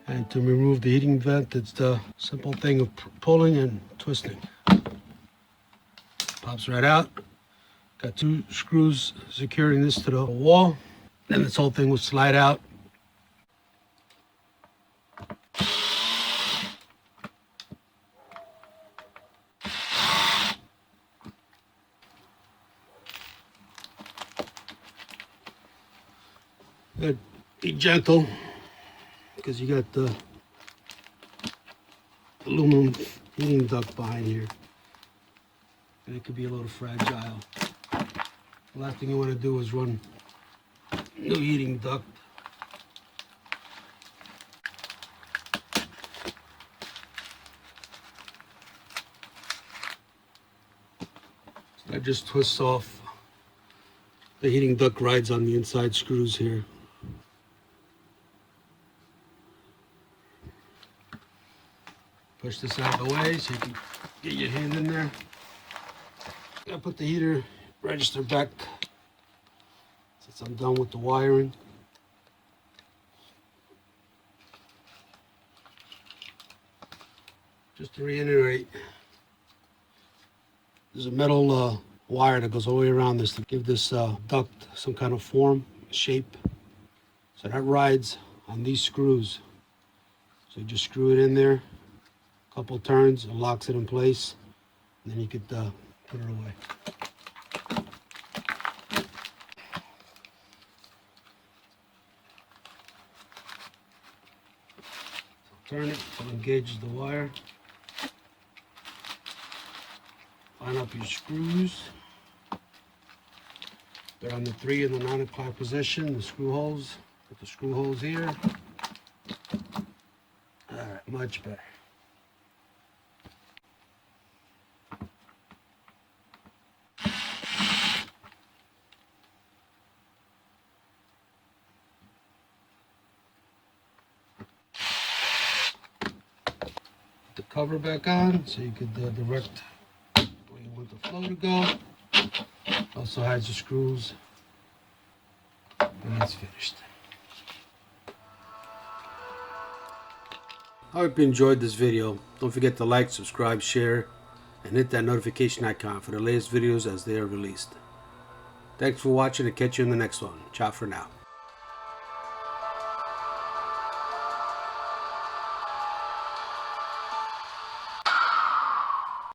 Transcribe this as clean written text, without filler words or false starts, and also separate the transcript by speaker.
Speaker 1: And to remove the heating vent, it's the simple thing of pulling and twisting. Pops right out. Got 2 screws securing this to the wall. Then this whole thing will slide out. Gotta be gentle because you got the aluminum heating duct behind here, and it could be a little fragile. The last thing you want to do is run new heating duct. So that just twists off. The heating duct rides on the inside screws here. Push this out of the way so you can get your hand in there. Gotta put the heater register back since I'm done with the wiring. Just to reiterate, there's a metal wire that goes all the way around this to give this duct some kind of form, shape. So that rides on these screws. So you just screw it in there, a couple turns, it locks it in place, and then you could put it away. So turn it so it engages the wire. Line up your screws. They're on the 3 and the 9 o'clock position, the screw holes. Put the screw holes here. Alright, much better. Put the cover back on so you could direct where you want the flow to go. Also hides the screws when it's finished. I hope you enjoyed this video. Don't forget to like, subscribe, share, and hit that notification icon for the latest videos as they are released. Thanks for watching and catch you in the next one. Ciao for now.